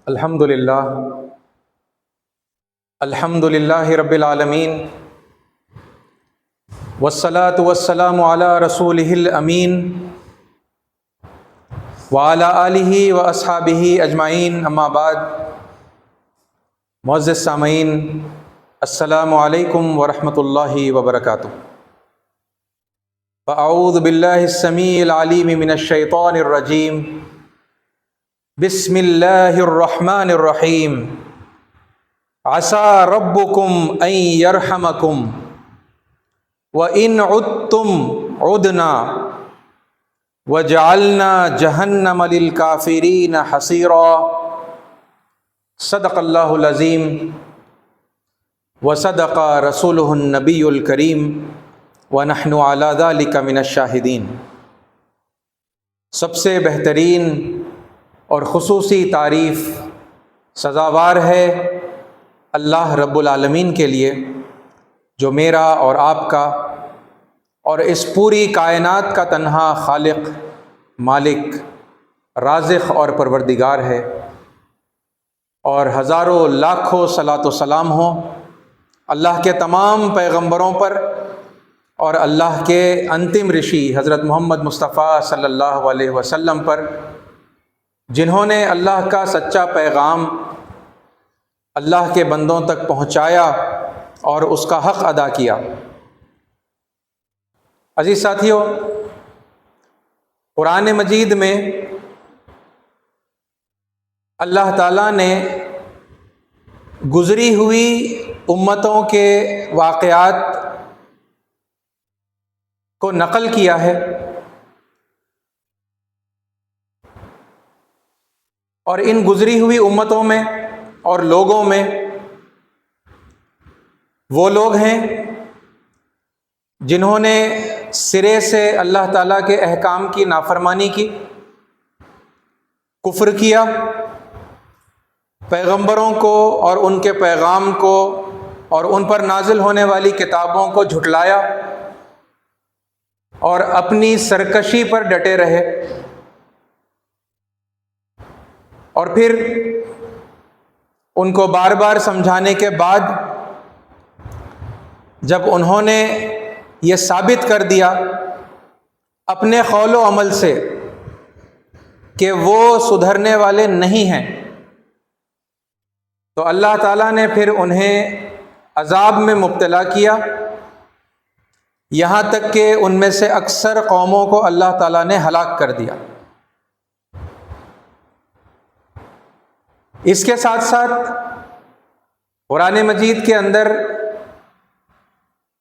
الحمدللہ رب العالمین والصلاة والسلام علی رسولہ الامین وعلی آلہ واصحابہ اجمعین، اما بعد۔ معزز سامعین، السلام علیکم ورحمۃ اللہ وبرکاتہ۔ فاعوذ باللہ السمیع العلیم من الشیطان الرجیم، بسم اللہ الرحمن الرحیم۔ عسى ربكم ان يرحمكم وان عدتم عدنا وجعلنا جہنم للكافرین حصیرا۔ صدق اللہ العظیم وصدق رسولہ النبی الکریم ونحن علی ذلک من الشاہدین۔ سب سے بہترین اور خصوصی تعریف سزاوار ہے اللہ رب العالمین کے لیے، جو میرا اور آپ کا اور اس پوری کائنات کا تنہا خالق، مالک، رازق اور پروردگار ہے، اور ہزاروں لاکھوں صلاۃ و سلام ہوں اللہ کے تمام پیغمبروں پر اور اللہ کے انتم رشی حضرت محمد مصطفیٰ صلی اللہ علیہ وسلم پر، جنہوں نے اللہ کا سچا پیغام اللہ کے بندوں تک پہنچایا اور اس کا حق ادا کیا۔ عزیز ساتھیو، قرآن مجید میں اللہ تعالیٰ نے گزری ہوئی امتوں کے واقعات کو نقل کیا ہے، اور ان گزری ہوئی امتوں میں اور لوگوں میں وہ لوگ ہیں جنہوں نے سرے سے اللہ تعالیٰ کے احکام کی نافرمانی کی، کفر کیا، پیغمبروں کو اور ان کے پیغام کو اور ان پر نازل ہونے والی کتابوں کو جھٹلایا اور اپنی سرکشی پر ڈٹے رہے، اور پھر ان کو بار بار سمجھانے کے بعد جب انہوں نے یہ ثابت کر دیا اپنے قول و عمل سے کہ وہ سدھرنے والے نہیں ہیں، تو اللہ تعالیٰ نے پھر انہیں عذاب میں مبتلا کیا، یہاں تک کہ ان میں سے اکثر قوموں کو اللہ تعالیٰ نے ہلاک کر دیا۔ اس کے ساتھ ساتھ قرآن مجید کے اندر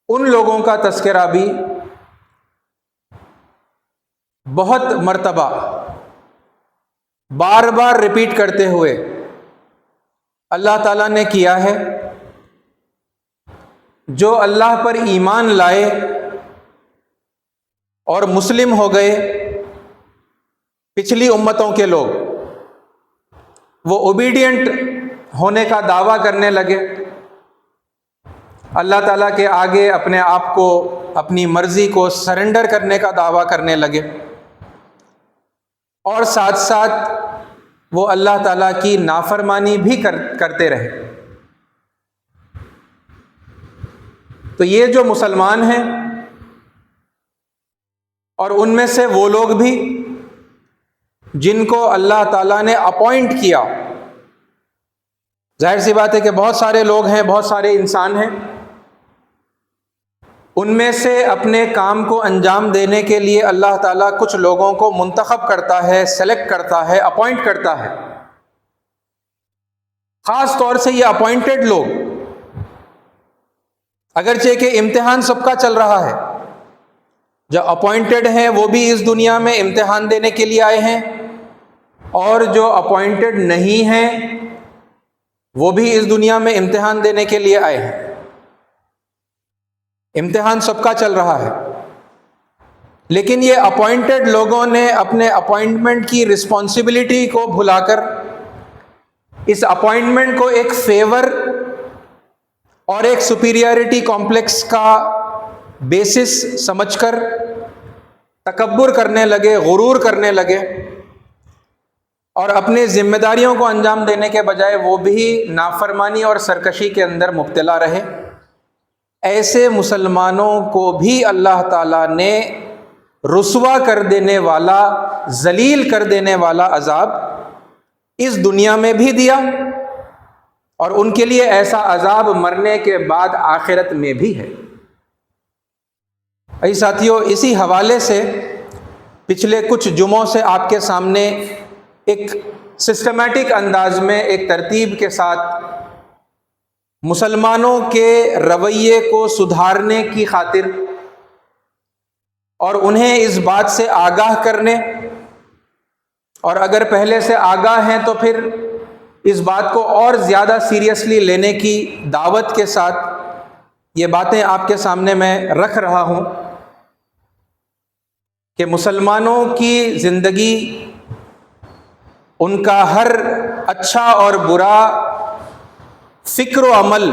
ان لوگوں کا تذکرہ بھی بہت مرتبہ بار بار ریپیٹ کرتے ہوئے اللہ تعالیٰ نے کیا ہے، جو اللہ پر ایمان لائے اور مسلم ہو گئے، پچھلی امتوں کے لوگ، وہ اوبیڈینٹ ہونے کا دعویٰ کرنے لگے، اللہ تعالیٰ کے آگے اپنے آپ کو، اپنی مرضی کو سرنڈر کرنے کا دعویٰ کرنے لگے، اور ساتھ ساتھ وہ اللہ تعالیٰ کی نافرمانی بھی کرتے رہے۔ تو یہ جو مسلمان ہیں، اور ان میں سے وہ لوگ بھی جن کو اللہ تعالیٰ نے اپوائنٹ کیا، ظاہر سی بات ہے کہ بہت سارے لوگ ہیں، بہت سارے انسان ہیں، ان میں سے اپنے کام کو انجام دینے کے لیے اللہ تعالیٰ کچھ لوگوں کو منتخب کرتا ہے، سلیکٹ کرتا ہے، اپوائنٹ کرتا ہے۔ خاص طور سے یہ اپوائنٹڈ لوگ، اگرچہ کہ امتحان سب کا چل رہا ہے، جو اپوائنٹڈ ہیں وہ بھی اس دنیا میں امتحان دینے کے لیے آئے ہیں، اور جو اپوائنٹڈ نہیں ہیں وہ بھی اس دنیا میں امتحان دینے کے لیے آئے ہیں۔ امتحان سب کا چل رہا ہے، لیکن یہ اپوائنٹڈ لوگوں نے اپنے اپوائنٹمنٹ کی رسپانسبلٹی کو بھلا کر اس اپوائنٹمنٹ کو ایک فیور اور ایک سپیریئرٹی کمپلیکس کا بیسس سمجھ کر تکبر کرنے لگے، غرور کرنے لگے، اور اپنے ذمہ داریوں کو انجام دینے کے بجائے وہ بھی نافرمانی اور سرکشی کے اندر مبتلا رہے، ایسے مسلمانوں کو بھی اللہ تعالیٰ نے رسوا کر دینے والا، ذلیل کر دینے والا عذاب اس دنیا میں بھی دیا، اور ان کے لیے ایسا عذاب مرنے کے بعد آخرت میں بھی ہے۔ اے ساتھیو، اسی حوالے سے پچھلے کچھ جمعوں سے آپ کے سامنے ایک سسٹمیٹک انداز میں، ایک ترتیب کے ساتھ مسلمانوں کے رویے کو سدھارنے کی خاطر اور انہیں اس بات سے آگاہ کرنے، اور اگر پہلے سے آگاہ ہیں تو پھر اس بات کو اور زیادہ سیریسلی لینے کی دعوت کے ساتھ یہ باتیں آپ کے سامنے میں رکھ رہا ہوں کہ مسلمانوں کی زندگی، ان کا ہر اچھا اور برا فکر و عمل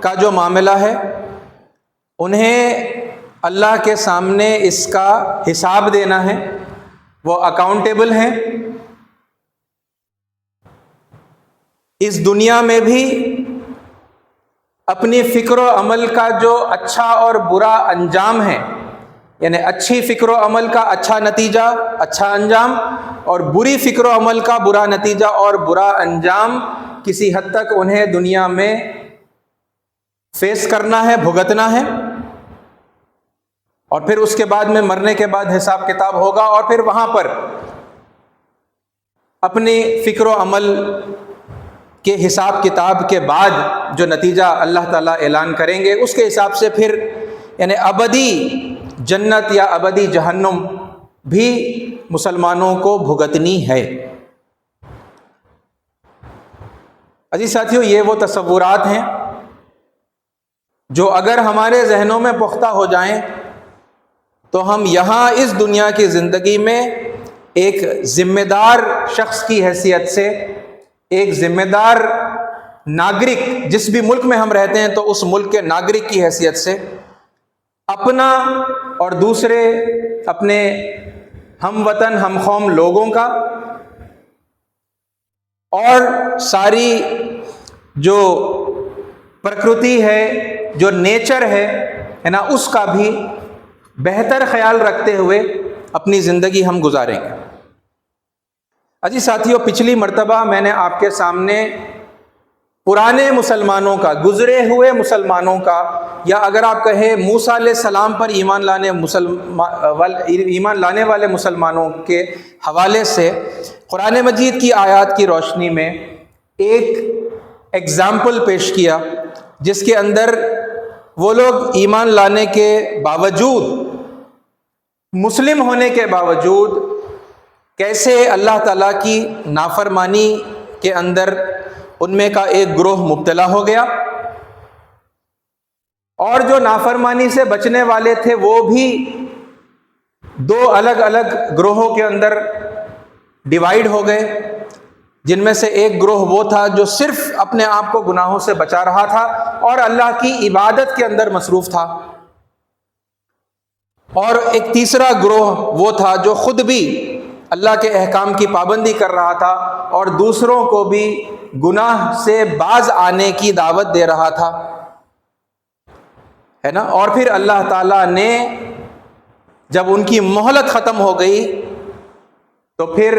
کا جو معاملہ ہے، انہیں اللہ کے سامنے اس کا حساب دینا ہے، وہ اکاؤنٹیبل ہیں۔ اس دنیا میں بھی اپنی فکر و عمل کا جو اچھا اور برا انجام ہے، یعنی اچھی فکر و عمل کا اچھا نتیجہ، اچھا انجام، اور بری فکر و عمل کا برا نتیجہ اور برا انجام کسی حد تک انہیں دنیا میں فیس کرنا ہے، بھگتنا ہے، اور پھر اس کے بعد میں مرنے کے بعد حساب کتاب ہوگا، اور پھر وہاں پر اپنی فکر و عمل کے حساب کتاب کے بعد جو نتیجہ اللہ تعالیٰ اعلان کریں گے، اس کے حساب سے پھر یعنی ابدی جنت یا ابدی جہنم بھی مسلمانوں کو بھگتنی ہے۔ عزیز ساتھیو، یہ وہ تصورات ہیں جو اگر ہمارے ذہنوں میں پختہ ہو جائیں تو ہم یہاں اس دنیا کی زندگی میں ایک ذمہ دار شخص کی حیثیت سے، ایک ذمہ دار ناگرک، جس بھی ملک میں ہم رہتے ہیں تو اس ملک کے ناگرک کی حیثیت سے اپنا اور دوسرے اپنے ہم وطن ہم قوم لوگوں کا اور ساری جو پرکرتی ہے، جو نیچر ہے نا، اس کا بھی بہتر خیال رکھتے ہوئے اپنی زندگی ہم گزاریں گے۔ عزیز ساتھیوں، پچھلی مرتبہ میں نے آپ کے سامنے پرانے مسلمانوں کا، گزرے ہوئے مسلمانوں کا، یا اگر آپ کہیں موسیٰ علیہ السلام پر ایمان لانے والے مسلمانوں کے حوالے سے قرآن مجید کی آیات کی روشنی میں ایک ایگزامپل پیش کیا، جس کے اندر وہ لوگ ایمان لانے کے باوجود، مسلم ہونے کے باوجود، کیسے اللہ تعالیٰ کی نافرمانی کے اندر ان میں کا ایک گروہ مبتلا ہو گیا، اور جو نافرمانی سے بچنے والے تھے وہ بھی دو الگ الگ گروہوں کے اندر ڈیوائیڈ ہو گئے، جن میں سے ایک گروہ وہ تھا جو صرف اپنے آپ کو گناہوں سے بچا رہا تھا اور اللہ کی عبادت کے اندر مصروف تھا، اور ایک تیسرا گروہ وہ تھا جو خود بھی اللہ کے احکام کی پابندی کر رہا تھا اور دوسروں کو بھی گناہ سے باز آنے کی دعوت دے رہا تھا، ہے نا۔ اور پھر اللہ تعالیٰ نے جب ان کی مہلت ختم ہو گئی تو پھر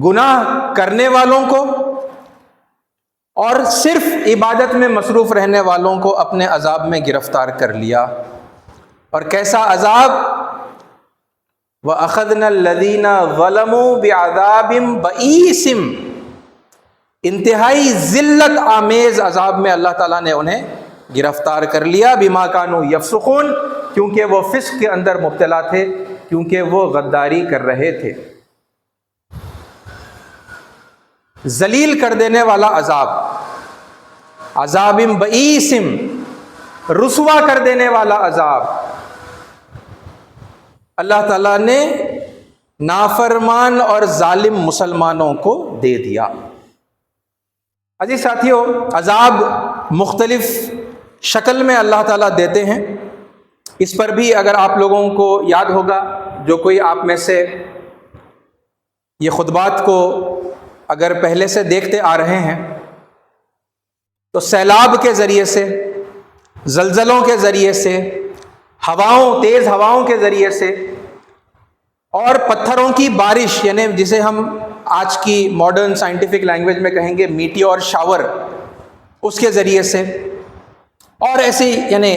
گناہ کرنے والوں کو اور صرف عبادت میں مصروف رہنے والوں کو اپنے عذاب میں گرفتار کر لیا۔ اور کیسا عذاب؟ وَأَخَذْنَا الَّذِينَ ظَلَمُوا بِعَذَابٍ بَئِيسٍ، انتہائی ذلت آمیز عذاب میں اللہ تعالیٰ نے انہیں گرفتار کر لیا، بِمَا كَانُوا يَفْسُقُونَ، کیونکہ وہ فسق کے اندر مبتلا تھے، کیونکہ وہ غداری کر رہے تھے۔ ذلیل کر دینے والا عذاب، عذاب بئیس، رسوا کر دینے والا عذاب اللہ تعالیٰ نے نافرمان اور ظالم مسلمانوں کو دے دیا۔ عزیز ساتھیو، عذاب مختلف شکل میں اللہ تعالیٰ دیتے ہیں، اس پر بھی اگر آپ لوگوں کو یاد ہوگا، جو کوئی آپ میں سے یہ خطبات کو اگر پہلے سے دیکھتے آ رہے ہیں تو سیلاب کے ذریعے سے، زلزلوں کے ذریعے سے، تیز ہواؤں کے ذریعے سے، اور پتھروں کی بارش، یعنی جسے ہم آج کی ماڈرن سائنٹیفک لینگویج میں کہیں گے میٹیور شاور، اس کے ذریعے سے، اور ایسی یعنی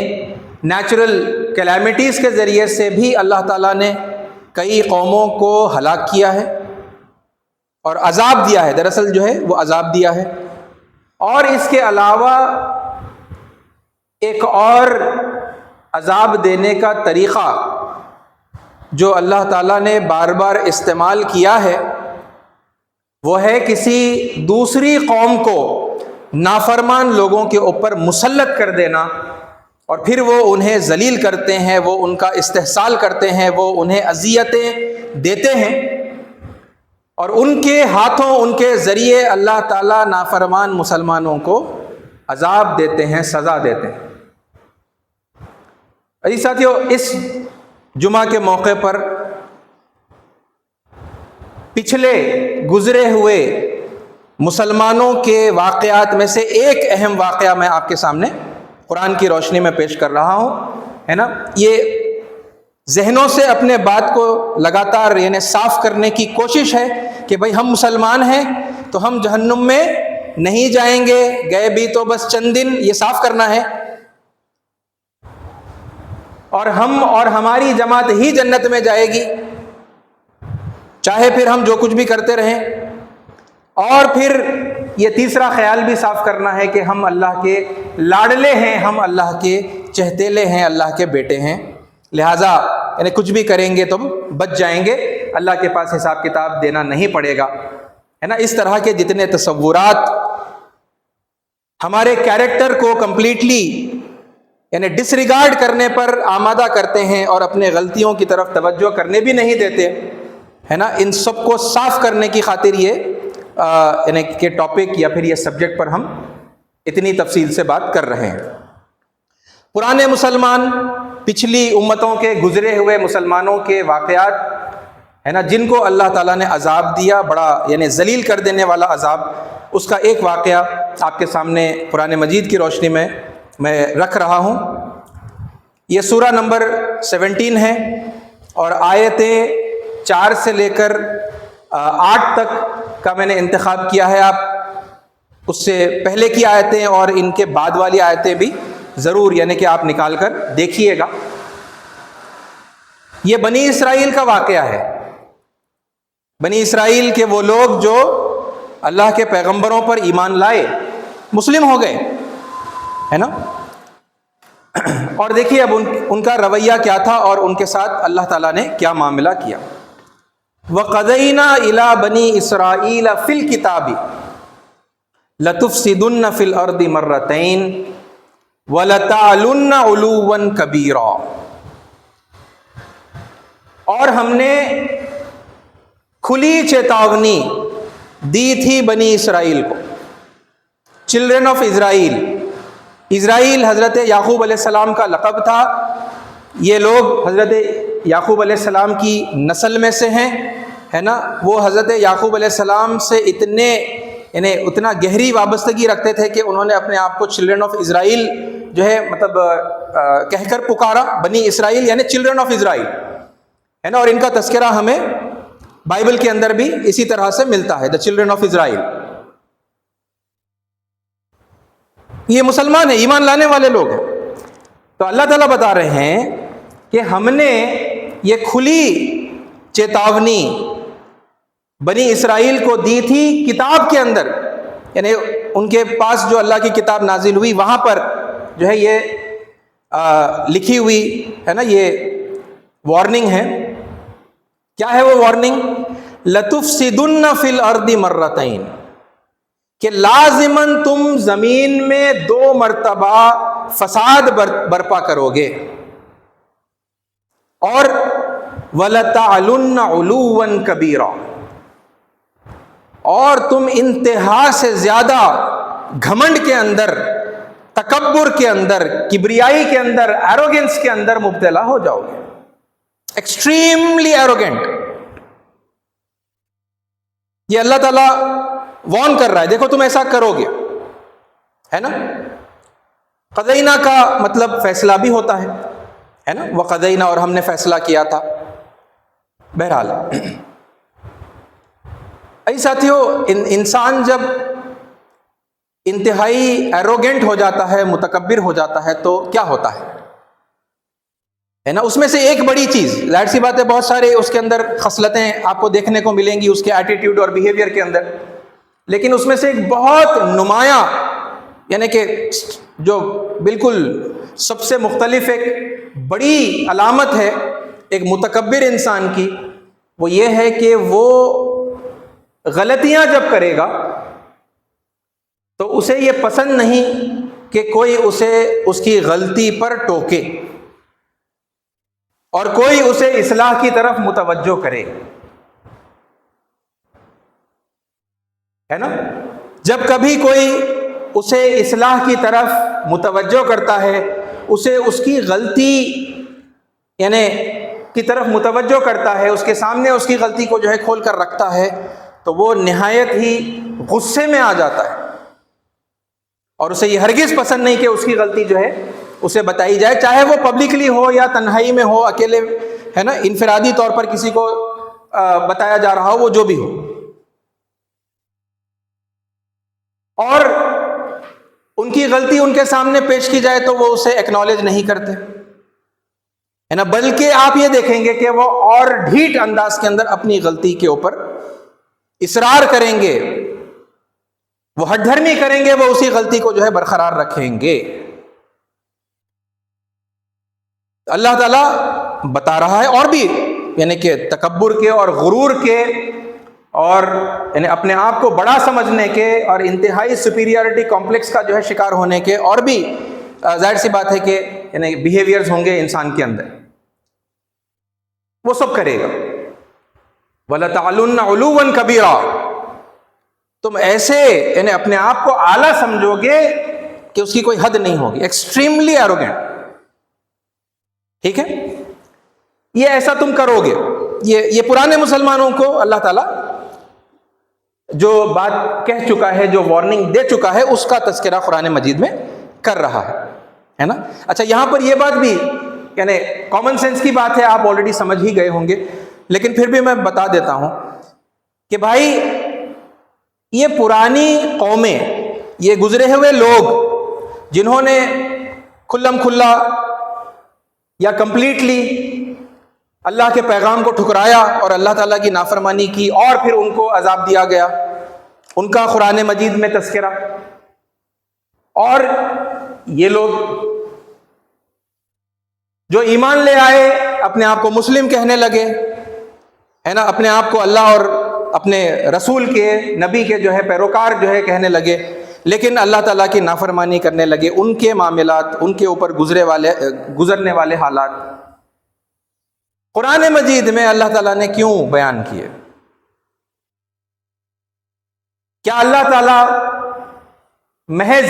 نیچرل کیلیمٹیز کے ذریعے سے بھی اللہ تعالیٰ نے کئی قوموں کو ہلاک کیا ہے اور عذاب دیا ہے، دراصل جو ہے وہ عذاب دیا ہے۔ اور اس کے علاوہ ایک اور عذاب دینے کا طریقہ جو اللہ تعالیٰ نے بار بار استعمال کیا ہے وہ ہے کسی دوسری قوم کو نافرمان لوگوں کے اوپر مسلط کر دینا، اور پھر وہ انہیں ذلیل کرتے ہیں، وہ ان کا استحصال کرتے ہیں، وہ انہیں اذیتیں دیتے ہیں، اور ان کے ہاتھوں، ان کے ذریعے اللہ تعالیٰ نافرمان مسلمانوں کو عذاب دیتے ہیں، سزا دیتے ہیں۔ عزیز ساتھیو، اس جمعہ کے موقع پر پچھلے گزرے ہوئے مسلمانوں کے واقعات میں سے ایک اہم واقعہ میں آپ کے سامنے قرآن کی روشنی میں پیش کر رہا ہوں، ہے نا۔ یہ ذہنوں سے اپنے بات کو لگاتار یعنی صاف کرنے کی کوشش ہے کہ بھئی ہم مسلمان ہیں تو ہم جہنم میں نہیں جائیں گے، گئے بھی تو بس چند دن، یہ صاف کرنا ہے، اور ہم اور ہماری جماعت ہی جنت میں جائے گی، چاہے پھر ہم جو کچھ بھی کرتے رہیں۔ اور پھر یہ تیسرا خیال بھی صاف کرنا ہے کہ ہم اللہ کے لاڈلے ہیں، ہم اللہ کے چہتیلے ہیں، اللہ کے بیٹے ہیں، لہٰذا یعنی کچھ بھی کریں گے تو بچ جائیں گے، اللہ کے پاس حساب کتاب دینا نہیں پڑے گا، ہے نا۔ اس طرح کے جتنے تصورات ہمارے کیریکٹر کو کمپلیٹلی یعنی ڈس ریگارڈ کرنے پر آمادہ کرتے ہیں اور اپنے غلطیوں کی طرف توجہ کرنے بھی نہیں دیتے، ہے نا، ان سب کو صاف کرنے کی خاطر یہ یعنی کہ ٹاپک یا پھر یہ سبجیکٹ پر ہم اتنی تفصیل سے بات کر رہے ہیں۔ پرانے مسلمان، پچھلی امتوں کے گزرے ہوئے مسلمانوں کے واقعات، ہے نا، جن کو اللہ تعالیٰ نے عذاب دیا، بڑا یعنی ذلیل کر دینے والا عذاب، اس کا ایک واقعہ آپ کے سامنے قرآن مجید کی روشنی میں رکھ رہا ہوں۔ یہ سورہ نمبر 17 ہے اور آیتیں 4 سے لے کر 8 تک کا میں نے انتخاب کیا ہے۔ آپ اس سے پہلے کی آیتیں اور ان کے بعد والی آیتیں بھی ضرور یعنی کہ آپ نکال کر دیکھیے گا۔ یہ بنی اسرائیل کا واقعہ ہے، بنی اسرائیل کے وہ لوگ جو اللہ کے پیغمبروں پر ایمان لائے، مسلم ہو گئے، ہے نا۔ اور دیکھیے اب ان کا رویہ کیا تھا اور ان کے ساتھ اللہ تعالیٰ نے کیا معاملہ کیا۔ وَقَضَيْنَا إِلَىٰ بَنِي إِسْرَائِيلَ فِي الْكِتَابِ لَتُفْسِدُنَّ فِي الْأَرْضِ مَرَّتَيْنِ وَلَتَعْلُنَّ عُلُوًّا كَبِيرًا۔ اور ہم نے کھلی چیتاونی دی تھی بنی اسرائیل کو، چلڈرن آف اسرائیل۔ اسرائیل حضرت یعقوب علیہ السلام کا لقب تھا، یہ لوگ حضرت یعقوب علیہ السلام کی نسل میں سے ہیں، ہے نا۔ وہ حضرت یعقوب علیہ السلام سے اتنا گہری وابستگی رکھتے تھے کہ انہوں نے اپنے آپ کو چلڈرن آف اسرائیل جو ہے مطلب کہہ کر پکارا، بنی اسرائیل یعنی چلڈرن آف اسرائیل، ہے نا۔ اور ان کا تذکرہ ہمیں بائبل کے اندر بھی اسی طرح سے ملتا ہے، دا چلڈرن آف اسرائیل۔ یہ مسلمان ہیں، ایمان لانے والے لوگ ہیں۔ تو اللہ تعالیٰ بتا رہے ہیں کہ ہم نے یہ کھلی چیتاونی بنی اسرائیل کو دی تھی کتاب کے اندر، یعنی ان کے پاس جو اللہ کی کتاب نازل ہوئی وہاں پر جو ہے یہ لکھی ہوئی ہے نا، یہ وارننگ ہے۔ کیا ہے وہ وارننگ؟ لَتُفْسِدُنَّ فِي الْأَرْضِ مَرَّتَيْنِ، کہ لازماً تم زمین میں 2 مرتبہ فساد برپا کرو گے، اور وَلَتَعْلُنَّ عُلُوًّا كَبِيرًا، اور تم انتہا سے زیادہ گھمنڈ کے اندر، تکبر کے اندر، کبریائی کے اندر، ایروگنس کے اندر مبتلا ہو جاؤ گے، ایکسٹریملی ایروگنٹ۔ یہ اللہ تعالیٰ وارن کر رہا ہے، دیکھو تم ایسا کرو گے، ہے نا. قضینا کا مطلب فیصلہ بھی ہوتا ہے نا، وقضینا، اور ہم نے فیصلہ کیا تھا. بہرحال ای ساتھیو، انسان جب انتہائی ایروگینٹ ہو جاتا ہے، متکبر ہو جاتا ہے، تو کیا ہوتا ہے نا. اس میں سے ایک بڑی چیز، ظاہر سی بات ہے بہت سارے اس کے اندر خصلتیں آپ کو دیکھنے کو ملیں گی اس کے ایٹیٹیوڈ اور بیہیویئر کے اندر، لیکن اس میں سے ایک بہت نمایاں، یعنی کہ جو بالکل سب سے مختلف ایک بڑی علامت ہے ایک متکبر انسان کی، وہ یہ ہے کہ وہ غلطیاں جب کرے گا تو اسے یہ پسند نہیں کہ کوئی اسے اس کی غلطی پر ٹوکے اور کوئی اسے اصلاح کی طرف متوجہ کرے، ہے نا. جب کبھی کوئی اسے اصلاح کی طرف متوجہ کرتا ہے، اسے اس کی غلطی یعنی کی طرف متوجہ کرتا ہے، اس کے سامنے اس کی غلطی کو جو ہے کھول کر رکھتا ہے، تو وہ نہایت ہی غصے میں آ جاتا ہے اور اسے یہ ہرگز پسند نہیں کہ اس کی غلطی جو ہے اسے بتائی جائے، چاہے وہ پبلکلی ہو یا تنہائی میں ہو، اکیلے، ہے نا، انفرادی طور پر کسی کو بتایا جا رہا ہو، وہ جو بھی ہو. اور ان کی غلطی ان کے سامنے پیش کی جائے تو وہ اسے ایکنالج نہیں کرتے، ہے نا، بلکہ آپ یہ دیکھیں گے کہ وہ اور ڈھیٹ انداز کے اندر اپنی غلطی کے اوپر اصرار کریں گے، وہ ہٹ دھرمی کریں گے، وہ اسی غلطی کو جو ہے برقرار رکھیں گے. اللہ تعالیٰ بتا رہا ہے اور بھی، یعنی کہ تکبر کے اور غرور کے اور یعنی اپنے آپ کو بڑا سمجھنے کے اور انتہائی سپیریورٹی کمپلیکس کا جو ہے شکار ہونے کے اور بھی ظاہر سی بات ہے کہ یعنی بیہیویئرز ہوں گے انسان کے اندر، وہ سب کرے گا. وَلَتَعْلُنَّ عُلُوًّا كَبِيرًا، تم ایسے یعنی اپنے آپ کو اعلیٰ سمجھو گے کہ اس کی کوئی حد نہیں ہوگی، ایکسٹریملی ایروگینٹ. ٹھیک ہے، یہ ایسا تم کرو گے. یہ پرانے مسلمانوں کو اللہ تعالیٰ جو بات کہہ چکا ہے، جو وارننگ دے چکا ہے، اس کا تذکرہ قرآن مجید میں کر رہا ہے نا. اچھا، یہاں پر یہ بات بھی یعنی کامن سینس کی بات ہے، آپ آلریڈی سمجھ ہی گئے ہوں گے، لیکن پھر بھی میں بتا دیتا ہوں کہ بھائی یہ پرانی قومیں، یہ گزرے ہوئے لوگ جنہوں نے کھلم کھلا یا کمپلیٹلی اللہ کے پیغام کو ٹھکرایا اور اللہ تعالیٰ کی نافرمانی کی اور پھر ان کو عذاب دیا گیا، ان کا قرآن مجید میں تذکرہ. اور یہ لوگ جو ایمان لے آئے، اپنے آپ کو مسلم کہنے لگے، ہے نا، اپنے آپ کو اللہ اور اپنے رسول کے، نبی کے جو ہے پیروکار جو ہے کہنے لگے، لیکن اللہ تعالیٰ کی نافرمانی کرنے لگے. ان کے معاملات، ان کے اوپر گزرنے والے حالات قرآن مجید میں اللہ تعالیٰ نے کیوں بیان کیے؟ کیا اللہ تعالیٰ محض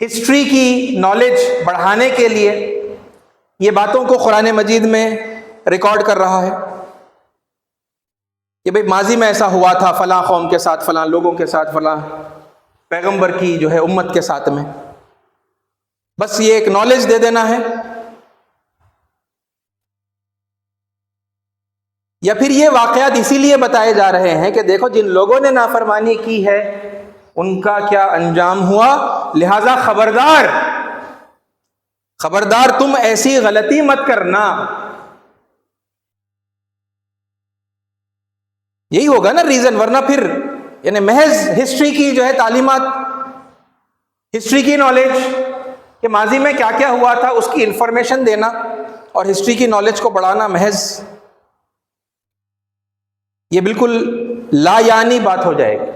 ہسٹری کی نالج بڑھانے کے لیے یہ باتوں کو قرآن مجید میں ریکارڈ کر رہا ہے کہ بھئی ماضی میں ایسا ہوا تھا فلاں قوم کے ساتھ، فلاں لوگوں کے ساتھ، فلاں پیغمبر کی جو ہے امت کے ساتھ میں، بس یہ ایک نالج دے دینا ہے؟ یا پھر یہ واقعات اسی لیے بتائے جا رہے ہیں کہ دیکھو جن لوگوں نے نافرمانی کی ہے ان کا کیا انجام ہوا، لہذا خبردار تم ایسی غلطی مت کرنا. یہی ہوگا نا ریزن، ورنہ پھر یعنی محض ہسٹری کی جو ہے تعلیمات، ہسٹری کی نالج کہ ماضی میں کیا کیا ہوا تھا اس کی انفارمیشن دینا اور ہسٹری کی نالج کو بڑھانا، محض یہ بالکل لا یعنی بات ہو جائے گی.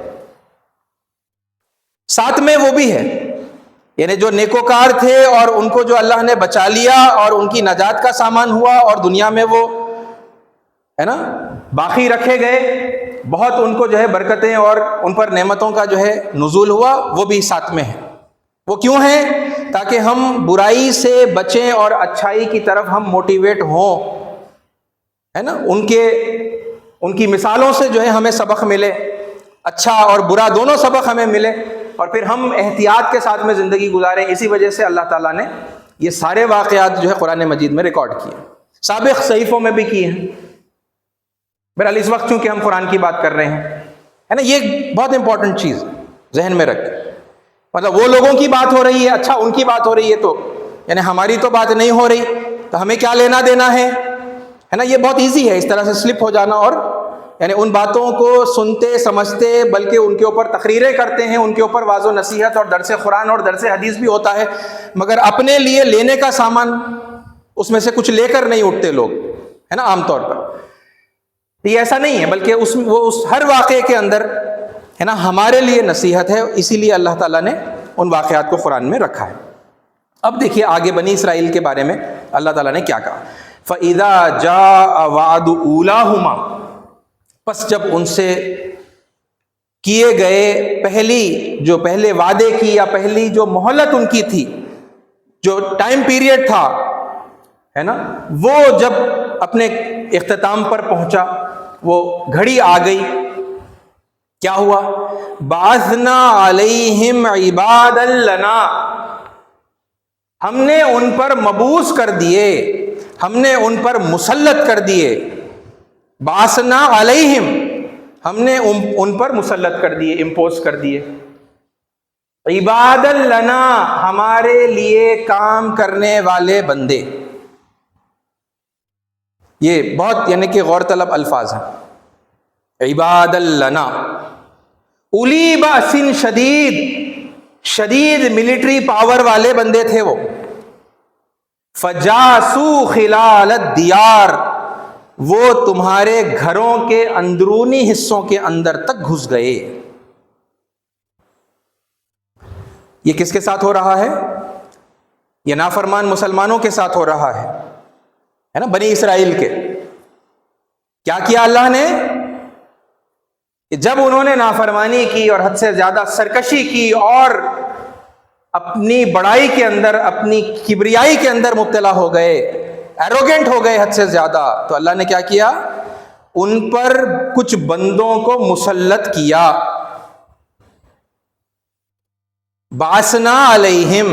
ساتھ میں وہ بھی ہے، یعنی جو نیکوکار تھے اور ان کو جو اللہ نے بچا لیا اور ان کی نجات کا سامان ہوا اور دنیا میں وہ ہے نا باقی رکھے گئے، بہت ان کو جو ہے برکتیں اور ان پر نعمتوں کا جو ہے نزول ہوا، وہ بھی ساتھ میں ہے. وہ کیوں ہیں؟ تاکہ ہم برائی سے بچیں اور اچھائی کی طرف ہم موٹیویٹ ہوں، ہے نا، ان کی مثالوں سے جو ہے ہمیں سبق ملے، اچھا اور برا دونوں سبق ہمیں ملے، اور پھر ہم احتیاط کے ساتھ میں زندگی گزاریں۔ اسی وجہ سے اللہ تعالیٰ نے یہ سارے واقعات جو ہے قرآن مجید میں ریکارڈ کیے، سابق صحیفوں میں بھی کیے ہیں۔ بہرحال اس وقت چونکہ ہم قرآن کی بات کر رہے ہیں، ہے نا، یہ بہت امپورٹنٹ چیز ذہن میں رکھ، مطلب وہ لوگوں کی بات ہو رہی ہے، اچھا ان کی بات ہو رہی ہے، تو یعنی ہماری تو بات نہیں ہو رہی، تو ہمیں کیا لینا دینا ہے نا۔ یہ بہت ایزی ہے اس طرح سے سلپ ہو جانا، اور یعنی ان باتوں کو سنتے سمجھتے، بلکہ ان کے اوپر تقریریں کرتے ہیں، ان کے اوپر واعظ و نصیحت اور درس قرآن اور درس حدیث بھی ہوتا ہے، مگر اپنے لیے لینے کا سامان اس میں سے کچھ لے کر نہیں اٹھتے لوگ، ہے نا، عام طور پر۔ یہ ایسا نہیں ہے، بلکہ اس ہر واقعے کے اندر ہے نا ہمارے لیے نصیحت ہے، اسی لیے اللہ تعالیٰ نے ان واقعات کو قرآن میں رکھا ہے۔ اب دیکھیے آگے بنی اسرائیل کے بارے میں اللہ تعالیٰ نے کیا کہا، فَإِذَا جَاءَ وَعْدُ أُولَاهُمَا، پس جب ان سے کیے گئے پہلے وعدے کی یا پہلی جو مہلت ان کی تھی، جو ٹائم پیریڈ تھا، ہے نا، وہ جب اپنے اختتام پر پہنچا، وہ گھڑی آ گئی، کیا ہوا، بعثنا علیہم عبادا لنا، ہم نے ان پر مبعوث کر دیے، ہم نے ان پر مسلط کر دیے، بعثنا علیہم، ہم نے ان پر مسلط کر دیے، امپوز کر دیے، عبادا لنا، ہمارے لیے کام کرنے والے بندے۔ یہ بہت یعنی کہ غور طلب الفاظ ہیں، عبادا لنا، اولی بأس شدید ملٹری پاور والے بندے تھے وہ، فجاسو خلال الدیار، وہ تمہارے گھروں کے اندرونی حصوں کے اندر تک گھس گئے۔ یہ کس کے ساتھ ہو رہا ہے؟ یہ نافرمان مسلمانوں کے ساتھ ہو رہا ہے نا، بنی اسرائیل کے۔ کیا کیا اللہ نے؟ جب انہوں نے نافرمانی کی اور حد سے زیادہ سرکشی کی اور اپنی بڑائی کے اندر، اپنی کبریائی کے اندر مبتلا ہو گئے، ایروگنٹ ہو گئے حد سے زیادہ، تو اللہ نے کیا کیا؟ ان پر کچھ بندوں کو مسلط کیا، بعثنا علیہم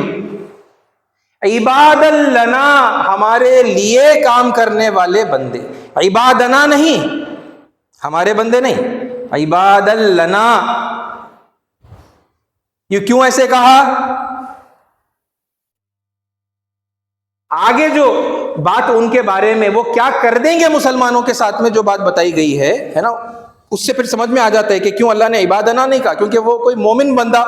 عبادا لنا، ہمارے لیے کام کرنے والے بندے، عبادنا نہیں، ہمارے بندے نہیں، عبادا لنا۔ یہ کیوں ایسے کہا؟ آگے جو بات ان کے بارے میں وہ کیا کر دیں گے مسلمانوں کے ساتھ میں جو بات بتائی گئی ہے نا، اس سے پھر سمجھ میں آ جاتا ہے کہ کیوں اللہ نے عبادنا نہیں کہا، کیونکہ وہ کوئی مومن بندہ،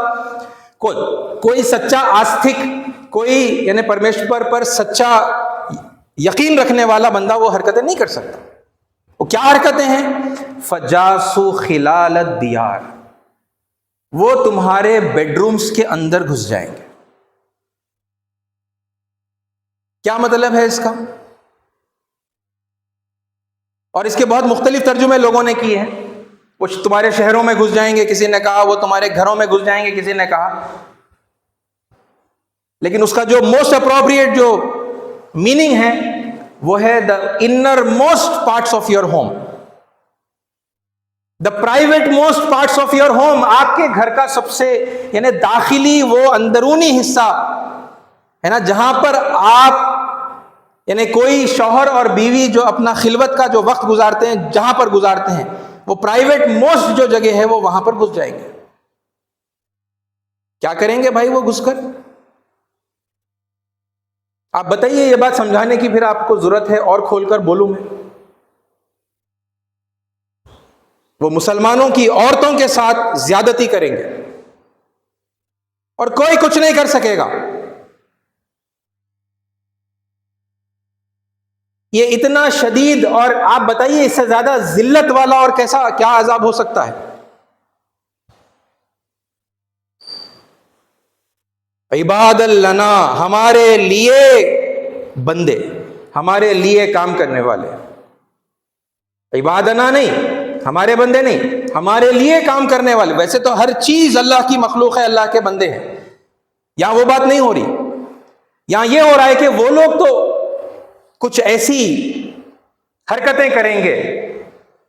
کوئی سچا آستھک، کوئی یعنی پرمیشور پر سچا یقین رکھنے والا بندہ وہ حرکتیں نہیں کر سکتا۔ وہ کیا حرکتیں ہیں؟ فجاسو خلال الدیار، وہ تمہارے بیڈ رومز کے اندر گھس جائیں گے۔ کیا مطلب ہے اس کا؟ اور اس کے بہت مختلف ترجمے لوگوں نے کیے ہیں، کچھ تمہارے شہروں میں گھس جائیں گے، کسی نے کہا وہ تمہارے گھروں میں گھس جائیں گے، کسی نے کہا، لیکن اس کا جو موسٹ اپروپریٹ جو میننگ ہے وہ ہے the inner most parts of your home, the private most parts of your home, آپ کے گھر کا سب سے یعنی داخلی وہ اندرونی حصہ ہے نا، جہاں پر آپ یعنی کوئی شوہر اور بیوی جو اپنا خلوت کا جو وقت گزارتے ہیں، جہاں پر گزارتے ہیں، وہ پرائیویٹ موسٹ جو جگہ ہے وہ وہاں پر گھس جائیں گے۔ کیا کریں گے بھائی وہ گھس کر؟ آپ بتائیے، یہ بات سمجھانے کی پھر آپ کو ضرورت ہے اور کھول کر بولوں میں؟ وہ مسلمانوں کی عورتوں کے ساتھ زیادتی کریں گے اور کوئی کچھ نہیں کر سکے گا۔ یہ اتنا شدید، اور آپ بتائیے اس سے زیادہ ذلت والا اور کیا عذاب ہو سکتا ہے؟ عباد لنا، ہمارے لیے بندے، ہمارے لیے کام کرنے والے، عبادنا نہیں، ہمارے بندے نہیں، ہمارے لیے کام کرنے والے۔ ویسے تو ہر چیز اللہ کی مخلوق ہے، اللہ کے بندے ہیں، یہاں وہ بات نہیں ہو رہی، یہاں یہ ہو رہا ہے کہ وہ لوگ تو کچھ ایسی حرکتیں کریں گے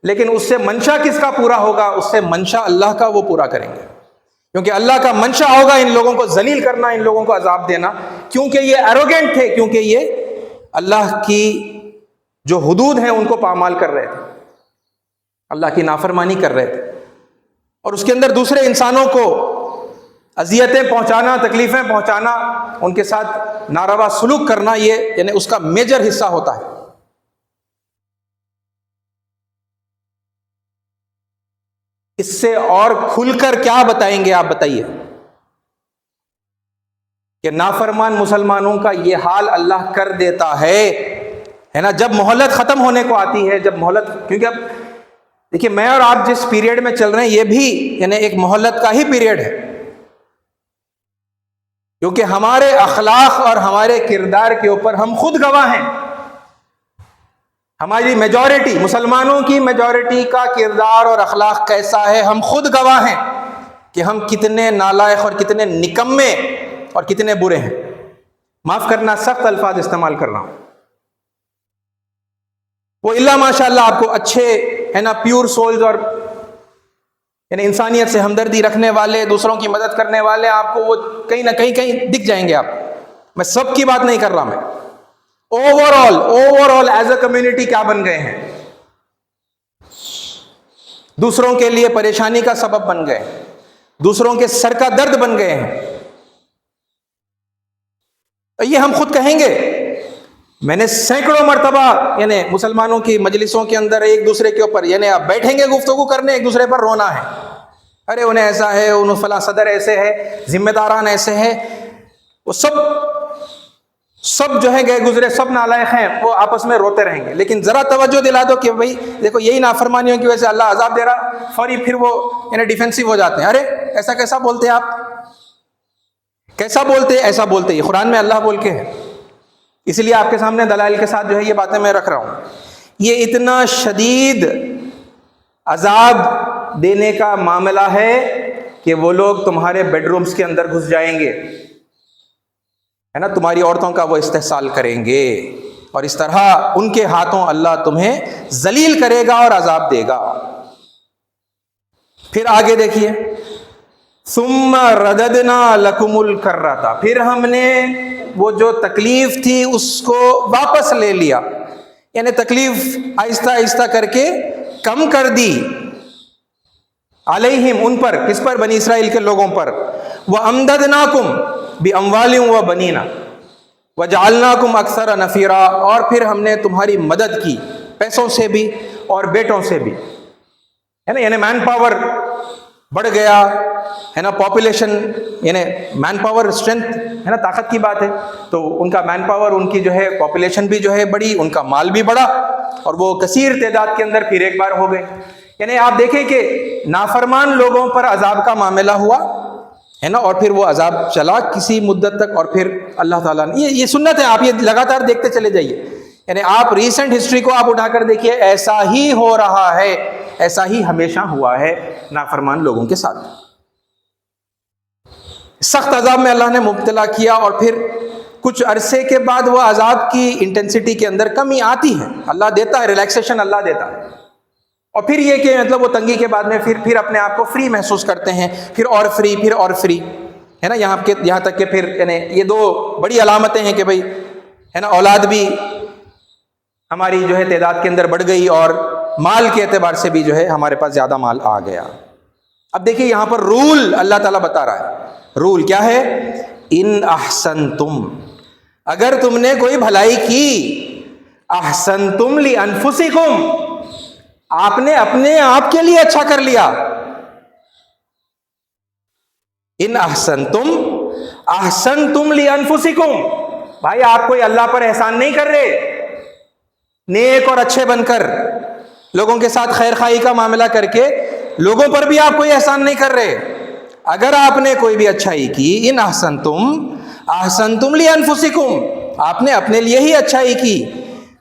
لیکن اس سے منشا کس کا پورا ہوگا؟ اس سے منشا اللہ کا، وہ پورا کریں گے، کیونکہ اللہ کا منشا ہوگا ان لوگوں کو ذلیل کرنا، ان لوگوں کو عذاب دینا، کیونکہ یہ ایروگینٹ تھے، کیونکہ یہ اللہ کی جو حدود ہیں ان کو پامال کر رہے تھے، اللہ کی نافرمانی کر رہے تھے، اور اس کے اندر دوسرے انسانوں کو اذیتیں پہنچانا، تکلیفیں پہنچانا، ان کے ساتھ ناروا سلوک کرنا، یہ یعنی اس کا میجر حصہ ہوتا ہے۔ اس سے اور کھل کر کیا بتائیں گے آپ بتائیے کہ نافرمان مسلمانوں کا یہ حال اللہ کر دیتا ہے نا، جب مہلت ختم ہونے کو آتی ہے، جب مہلت، کیونکہ اب دیکھیے میں اور آپ جس پیریڈ میں چل رہے ہیں یہ بھی یعنی ایک مہلت کا ہی پیریڈ ہے، کیونکہ ہمارے اخلاق اور ہمارے کردار کے اوپر ہم خود گواہ ہیں، ہماری میجورٹی، مسلمانوں کی میجورٹی کا کردار اور اخلاق کیسا ہے، ہم خود گواہ ہیں کہ ہم کتنے نالائق اور کتنے نکمے اور کتنے برے ہیں۔ معاف کرنا، سخت الفاظ استعمال کر رہا ہوں، وہ اللہ ماشاء اللہ آپ کو اچھے ہے نا پیور سولز اور یعنی انسانیت سے ہمدردی رکھنے والے، دوسروں کی مدد کرنے والے، آپ کو وہ کہیں نہ کہیں دکھ جائیں گے۔ آپ، میں سب کی بات نہیں کر رہا، میں over all as a community کیا بن گئے ہیں، دوسروں کے لیے پریشانی کا سبب بن گئے، دوسروں کے سر کا درد بن گئے ہیں۔ یہ ہم خود کہیں گے، میں نے سینکڑوں مرتبہ یعنی مسلمانوں کی مجلسوں کے اندر ایک دوسرے کے اوپر یعنی آپ بیٹھیں گے گفتگو کرنے، ایک دوسرے پر رونا ہے، ارے انہیں ایسا ہے، انہیں فلاں صدر ایسے ہے، ذمہ داران ایسے ہیں، وہ سب جو ہے گئے گزرے، سب نالائق ہیں، وہ آپس میں روتے رہیں گے۔ لیکن ذرا توجہ دلا دو کہ بھائی دیکھو یہی نافرمانیوں کی وجہ سے اللہ عذاب دے رہا، فوری پھر وہ یعنی ڈیفینسو ہو جاتے ہیں، ارے ایسا کیسا بولتے آپ، کیسا بولتے، ایسا بولتے، یہ قرآن میں اللہ بول کے ہے، اس لیے آپ کے سامنے دلائل کے ساتھ جو ہے یہ باتیں میں رکھ رہا ہوں۔ یہ اتنا شدید عذاب دینے کا معاملہ ہے کہ وہ لوگ تمہارے بیڈ رومز کے اندر گھس جائیں گے، ہے نا، تمہاری عورتوں کا وہ استحصال کریں گے، اور اس طرح ان کے ہاتھوں اللہ تمہیں ذلیل کرے گا اور عذاب دے گا۔ پھر آگے دیکھیے، ثم رددنا لکم الکرۃ، پھر ہم نے وہ جو تکلیف تھی اس کو واپس لے لیا، یعنی تکلیف آہستہ آہستہ کر کے کم کر دی، علیہم ان پر، کس پر؟ بنی اسرائیل کے لوگوں پر، وَأَمْدَدْنَاكُمْ بِأَمْوَالٍ وَبَنِينَ وَجَعَلْنَاكُمْ أَكْثَرَ نَفِيرًا، اور پھر ہم نے تمہاری مدد کی پیسوں سے بھی اور بیٹوں سے بھی، ہے نا، یعنی مین پاور بڑھ گیا، ہے نا، پاپولیشن یعنی مین پاور اسٹرینتھ ہے نا، طاقت کی بات ہے، تو ان کا مین پاور، ان کی جو ہے پاپولیشن بھی جو ہے بڑی، ان کا مال بھی بڑا، اور وہ کثیر تعداد کے اندر پھر ایک بار ہو گئے۔ یعنی آپ دیکھیں کہ نافرمان لوگوں پر عذاب کا معاملہ ہوا ہے نا، اور پھر وہ عذاب چلا کسی مدت تک، اور پھر اللہ تعالیٰ نے یہ سنت ہے، آپ یہ لگاتار دیکھتے چلے جائیے، یعنی آپ ریسنٹ ہسٹری کو آپ اٹھا کر دیکھیے، ایسا ہی ہو رہا ہے، ایسا ہی ہمیشہ ہوا ہے نافرمان لوگوں کے ساتھ۔ سخت عذاب میں اللہ نے مبتلا کیا، اور پھر کچھ عرصے کے بعد وہ عذاب کی انٹینسٹی کے اندر کمی آتی ہے، اللہ دیتا ہے ریلیکسیشن، اللہ دیتا ہے، اور پھر یہ کہ مطلب وہ تنگی کے بعد میں پھر اپنے آپ کو فری محسوس کرتے ہیں، پھر اور فری ہے نا، یہاں تک کہ پھر یعنی یہ دو بڑی علامتیں ہیں کہ بھئی ہے نا، اولاد بھی ہماری جو ہے تعداد کے اندر بڑھ گئی، اور مال کے اعتبار سے بھی جو ہے ہمارے پاس زیادہ مال آ گیا۔ اب دیکھیے یہاں پر رول اللہ تعالیٰ بتا رہا ہے، رول کیا ہے؟ ان احسنتم، اگر تم نے کوئی بھلائی کی، احسنتم لانفسکم، آپ نے اپنے آپ کے لیے اچھا کر لیا، ان احسنتم لانفسکم، بھائی آپ کوئی اللہ پر احسان نہیں کر رہے، نیک اور اچھے بن کر لوگوں کے ساتھ خیر خواہی کا معاملہ کر کے لوگوں پر بھی آپ کوئی احسان نہیں کر رہے، اگر آپ نے کوئی بھی اچھائی کی، ان احسنتم لانفسکم، آپ نے اپنے لیے ہی اچھائی کی،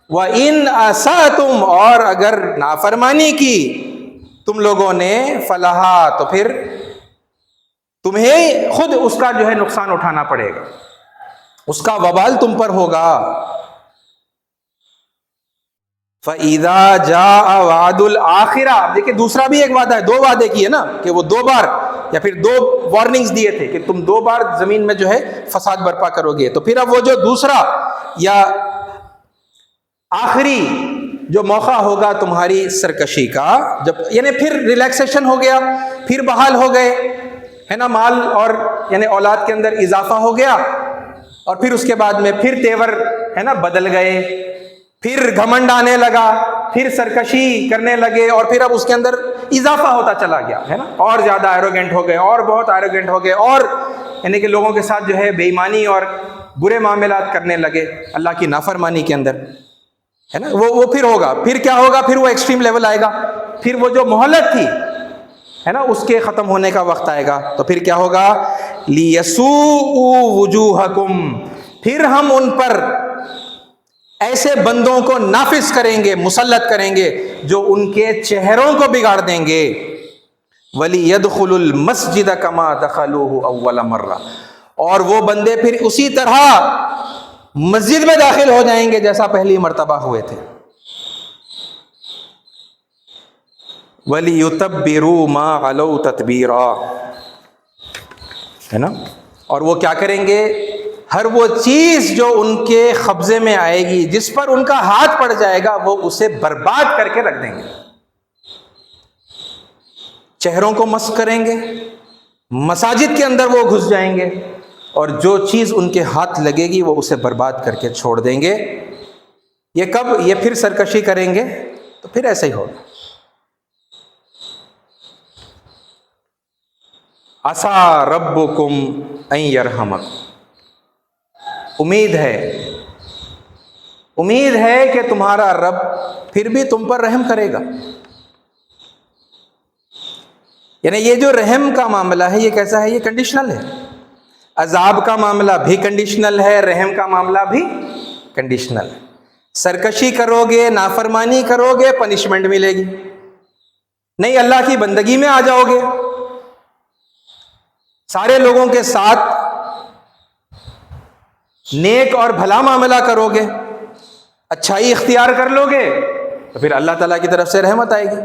وَإِنْ أَسَأْتُمْ، اور اگر نافرمانی کی تم لوگوں نے، فَلَهَا، تو پھر تمہیں خود اس کا جو ہے نقصان اٹھانا پڑے گا، اس کا وبال تم پر ہوگا۔ فَإِذَا جَاءَ وَعْدُ الْآخِرَةِ، دیکھیں دوسرا بھی ایک وعدہ ہے، دو وعدے کیے نا کہ وہ 2 بار یا پھر 2 وارننگز دیے تھے کہ تم 2 بار زمین میں جو ہے فساد برپا کرو گے. تو پھر اب وہ جو دوسرا یا آخری جو موقع ہوگا تمہاری سرکشی کا، جب یعنی پھر ریلیکسیشن ہو گیا، پھر بحال ہو گئے ہے نا، مال اور یعنی اولاد کے اندر اضافہ ہو گیا، اور پھر اس کے بعد میں پھر تیور ہے نا بدل گئے، پھر گھمنڈ آنے لگا، پھر سرکشی کرنے لگے، اور پھر اب اس کے اندر اضافہ ہوتا چلا گیا ہے نا، اور زیادہ ایروگینٹ ہو گئے، اور بہت ایروگینٹ ہو گئے، اور یعنی کہ لوگوں کے ساتھ جو ہے بے ایمانی اور برے معاملات کرنے لگے اللہ کی نافرمانی کے اندر ہے نا. وہ پھر ہوگا، پھر کیا ہوگا، پھر وہ ایکسٹریم لیول آئے گا، پھر وہ جو مہلت تھی ہے نا اس کے ختم ہونے کا وقت آئے گا. تو پھر کیا ہوگا، لِيَسُوءُوا وُجُوهَكُمْ، پھر ہم ان پر ایسے بندوں کو نافذ کریں گے، مسلط کریں گے جو ان کے چہروں کو بگاڑ دیں گے. وَلِيَدْخُلُوا الْمَسْجِدَ كَمَا دَخَلُوهُ أَوَّلَ مَرَّةٍ، اور وہ بندے پھر اسی طرح مسجد میں داخل ہو جائیں گے جیسا پہلی مرتبہ ہوئے تھے. وَلِيُتَبِّرُوا مَا عَلَوْا تَتْبِيرًا، ہے نا، اور وہ کیا کریں گے، ہر وہ چیز جو ان کے قبضے میں آئے گی، جس پر ان کا ہاتھ پڑ جائے گا، وہ اسے برباد کر کے رکھ دیں گے. چہروں کو مسخ کریں گے، مساجد کے اندر وہ گھس جائیں گے، اور جو چیز ان کے ہاتھ لگے گی وہ اسے برباد کر کے چھوڑ دیں گے. یہ کب، یہ پھر سرکشی کریں گے تو پھر ایسا ہی ہوگا. عَسَىٰ رَبُّكُمْ أَن يَرْحَمَكُمْ، امید ہے کہ تمہارا رب پھر بھی تم پر رحم کرے گا. یعنی یہ جو رحم کا معاملہ ہے یہ کیسا ہے، یہ کنڈیشنل ہے. عذاب کا معاملہ بھی کنڈیشنل ہے، رحم کا معاملہ بھی کنڈیشنل ہے. سرکشی کرو گے، نافرمانی کرو گے، پنشمنٹ ملے گی. نہیں اللہ کی بندگی میں آ جاؤ گے، سارے لوگوں کے ساتھ نیک اور بھلا معاملہ کرو گے، اچھائی اختیار کر لو گے، تو پھر اللہ تعالیٰ کی طرف سے رحمت آئے گی،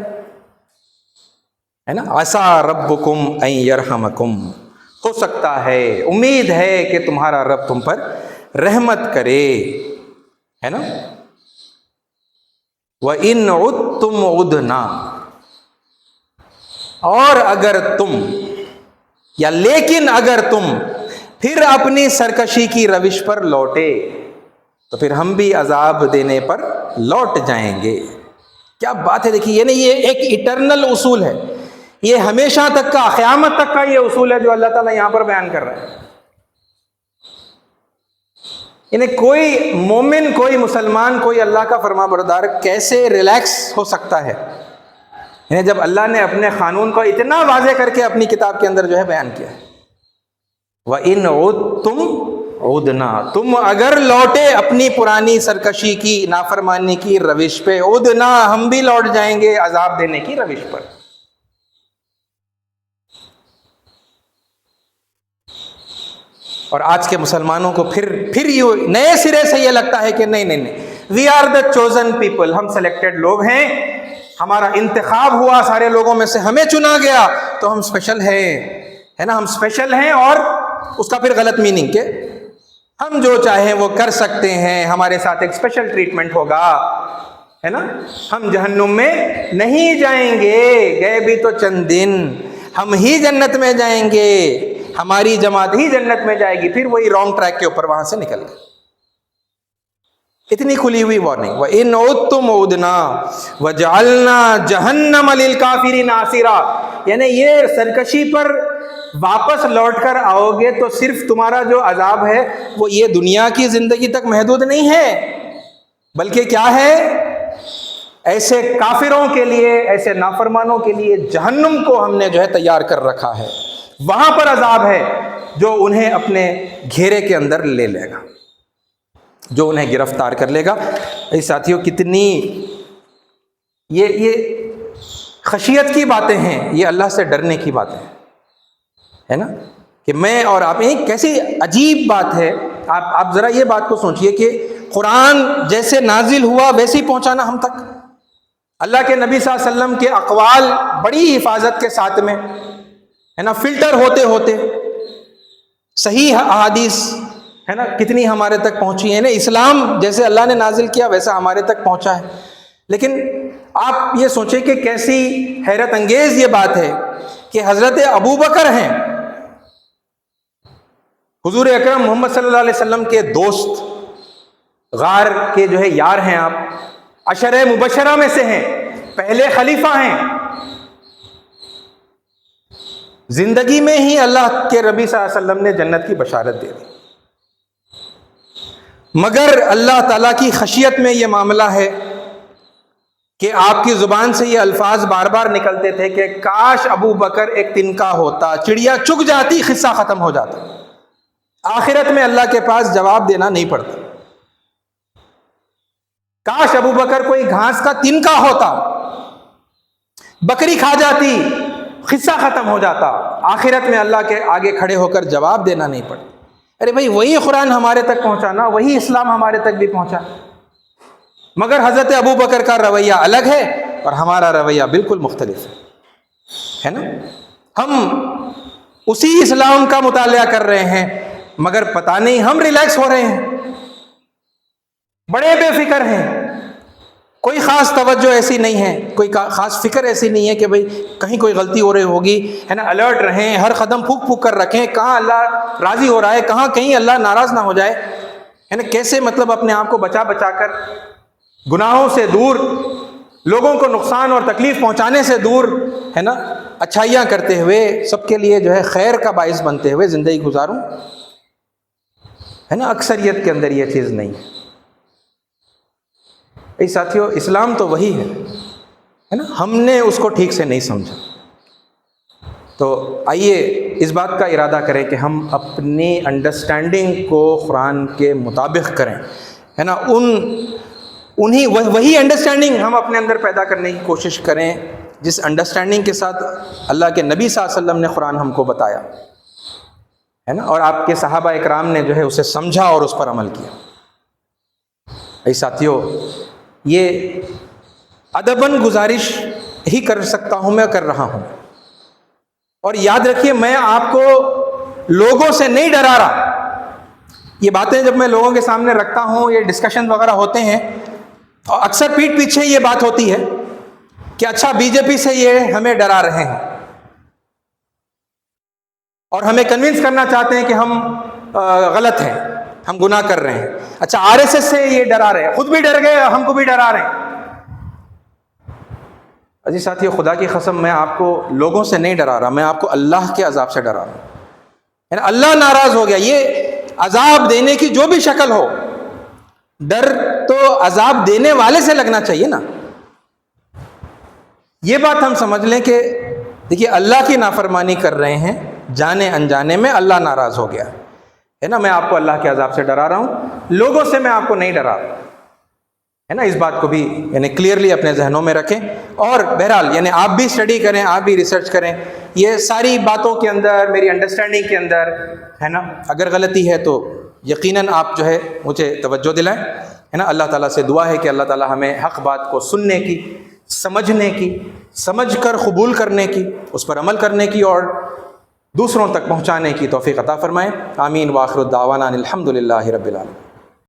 ہے نا. عَسَىٰ رَبُّكُمْ أَن يَرْحَمَكُمْ، ہو سکتا ہے، امید ہے کہ تمہارا رب تم پر رحمت کرے، ہے نا. وَإِنْ عُدْتُمْ عُدْنَا، اور اگر تم یا لیکن اگر تم پھر اپنی سرکشی کی روش پر لوٹے تو پھر ہم بھی عذاب دینے پر لوٹ جائیں گے. کیا بات ہے، دیکھیے یہ ایک ایٹرنل اصول ہے، یہ ہمیشہ تک کا، قیامت تک کا یہ اصول ہے جو اللہ تعالیٰ یہاں پر بیان کر رہا ہے. یعنی کوئی مومن، کوئی مسلمان، کوئی اللہ کا فرما بردار کیسے ریلیکس ہو سکتا ہے، یعنی جب اللہ نے اپنے قانون کو اتنا واضح کر کے اپنی کتاب کے اندر جو ہے بیان کیا ہے. وَإِنْ عُدْتُمْ عُدْنَا، تم اگر لوٹے اپنی پرانی سرکشی کی، نافرمانی کی روش پہ، عُدْنَا، ہم بھی لوٹ جائیں گے عذاب دینے کی روش پر. اور آج کے مسلمانوں کو پھر یہ نئے سرے سے یہ لگتا ہے کہ نہیں، we are the chosen people, ہم سلیکٹڈ لوگ ہیں، ہمارا انتخاب ہوا سارے لوگوں میں سے، ہمیں چنا گیا تو ہم اسپیشل ہیں، ہے نا، ہم اسپیشل ہیں. اور اس کا پھر غلط میننگ کہ ہم جو چاہیں وہ کر سکتے ہیں، ہمارے ساتھ ایک اسپیشل ٹریٹمنٹ ہوگا، ہے نا، ہم جہنم میں نہیں جائیں گے، گئے بھی تو چند دن، ہم ہی جنت میں جائیں گے، ہماری جماعت ہی جنت میں جائے گی. پھر وہی رانگ ٹریک کے اوپر وہاں سے نکل گئے. اتنی کھلی ہوئی وارننگ. وَإِنْ عُدْتُمْ عُدْنَا وَجَعَلْنَا جَهَنَّمَ لِلْكَافِرِينَ حَصِيرًا، یعنی یہ سرکشی پر واپس لوٹ کر آؤ گے تو صرف تمہارا جو عذاب ہے وہ یہ دنیا کی زندگی تک محدود نہیں ہے، بلکہ کیا ہے، ایسے کافروں کے لیے، ایسے نافرمانوں کے لیے جہنم کو ہم نے جو ہے تیار کر رکھا ہے. وہاں پر عذاب ہے جو انہیں اپنے گھیرے کے اندر لے لے گا، جو انہیں گرفتار کر لے گا. ساتھیوں کتنی یہ خشیت کی باتیں ہیں، یہ اللہ سے ڈرنے کی باتیں ہیں، ہے نا، کہ میں اور آپ، کیسی عجیب بات ہے. آپ ذرا یہ بات کو سوچئے کہ قرآن جیسے نازل ہوا ویسے ہی پہنچانا ہم تک. اللہ کے نبی صلی اللہ علیہ وسلم کے اقوال بڑی حفاظت کے ساتھ میں ہے نا فلٹر ہوتے ہوتے صحیح احادیث ہے نا کتنی ہمارے تک پہنچی ہے نا. اسلام جیسے اللہ نے نازل کیا ویسا ہمارے تک پہنچا ہے. لیکن آپ یہ سوچیں کہ کیسی حیرت انگیز یہ بات ہے کہ حضرت ابو بکر ہیں حضور اکرم محمد صلی اللہ علیہ وسلم کے دوست, غار کے جو ہے یار ہیں, آپ عشرہ مبشرہ میں سے ہیں, پہلے خلیفہ ہیں. زندگی میں ہی اللہ کے نبی صلی اللہ علیہ وسلم نے جنت کی بشارت دے دی, مگر اللہ تعالیٰ کی خشیت میں یہ معاملہ ہے کہ آپ کی زبان سے یہ الفاظ بار بار نکلتے تھے کہ کاش ابو بکر ایک تنکا ہوتا, چڑیا چگ جاتی, قصہ ختم ہو جاتا. آخرت میں اللہ کے پاس جواب دینا نہیں پڑتا. کاش ابو بکر کوئی گھاس کا تنکا ہوتا, بکری کھا جاتی, قصہ ختم ہو جاتا. آخرت میں اللہ کے آگے کھڑے ہو کر جواب دینا نہیں پڑتا. ارے بھائی وہی قرآن ہمارے تک پہنچانا, وہی اسلام ہمارے تک بھی پہنچا, مگر حضرت ابو بکر کا رویہ الگ ہے اور ہمارا رویہ بالکل مختلف ہے نا. ہم اسی اسلام کا مطالعہ کر رہے ہیں مگر پتہ نہیں ہم ریلیکس ہو رہے ہیں, بڑے بے فکر ہیں, کوئی خاص توجہ ایسی نہیں ہے, کوئی خاص فکر ایسی نہیں ہے کہ بھئی کہیں کوئی غلطی ہو رہی ہوگی ہے نا. الرٹ رہیں, ہر قدم پھونک پھونک کر رکھیں کہاں اللہ راضی ہو رہا ہے, کہاں کہیں اللہ ناراض نہ ہو جائے ہے نا. کیسے مطلب اپنے آپ کو بچا بچا کر گناہوں سے دور, لوگوں کو نقصان اور تکلیف پہنچانے سے دور ہے نا اچھائیاں کرتے ہوئے سب کے لیے جو ہے خیر کا باعث بنتے ہوئے زندگی گزاروں ہے نا. اکثریت کے اندر یہ چیز نہیں ہے. اے ساتھیو, اسلام تو وہی ہے نا, ہم نے اس کو ٹھیک سے نہیں سمجھا. تو آئیے اس بات کا ارادہ کریں کہ ہم اپنی انڈرسٹینڈنگ کو قرآن کے مطابق کریں ہے نا. وہی انڈرسٹینڈنگ ہم اپنے اندر پیدا کرنے کی کوشش کریں جس انڈرسٹینڈنگ کے ساتھ اللہ کے نبی صلی اللہ علیہ وسلم نے قرآن ہم کو بتایا ہے نا, اور آپ کے صحابہ اکرام نے جو ہے اسے سمجھا اور اس پر عمل کیا. اے ساتھیو, یہ ادباً گزارش ہی کر سکتا ہوں, میں کر رہا ہوں. اور یاد رکھیے میں آپ کو لوگوں سے نہیں ڈرا رہا. یہ باتیں جب میں لوگوں کے سامنے رکھتا ہوں, یہ ڈسکشن وغیرہ ہوتے ہیں, اور اکثر پیٹھ پیچھے یہ بات ہوتی ہے کہ اچھا بی جے پی سے یہ ہمیں ڈرا رہے ہیں اور ہمیں کنونس کرنا چاہتے ہیں کہ ہم غلط ہیں, ہم گناہ کر رہے ہیں. اچھا آر ایس ایس سے یہ ڈرا رہے ہیں, خود بھی ڈر گئے, ہم کو بھی ڈرا رہے ہیں. عزیز ساتھیو, خدا کی قسم میں آپ کو لوگوں سے نہیں ڈرا رہا, میں آپ کو اللہ کے عذاب سے ڈرا رہا ہوں. اللہ ناراض ہو گیا, یہ عذاب دینے کی جو بھی شکل ہو, ڈر تو عذاب دینے والے سے لگنا چاہیے نا. یہ بات ہم سمجھ لیں کہ دیکھیے اللہ کی نافرمانی کر رہے ہیں, جانے انجانے میں اللہ ناراض ہو گیا ہے نا. میں آپ کو اللہ کے عذاب سے ڈرا رہا ہوں, لوگوں سے میں آپ کو نہیں ڈرا رہا ہے نا. اس بات کو بھی یعنی کلیئرلی اپنے ذہنوں میں رکھیں. اور بہرحال یعنی آپ بھی اسٹڈی کریں, آپ بھی ریسرچ کریں. یہ ساری باتوں کے اندر میری انڈرسٹینڈنگ کے اندر ہے نا اگر غلطی ہے تو یقیناً آپ جو ہے مجھے توجہ دلائیں ہے نا. اللہ تعالیٰ سے دعا ہے کہ اللہ تعالیٰ ہمیں حق بات کو سننے کی, سمجھنے کی, سمجھ کر قبول کرنے کی, اس پر عمل کرنے کی اور دوسروں تک پہنچانے کی توفیق عطا فرمائیں. آمین. وآخر الدعوانا الحمد للہ رب العالمین.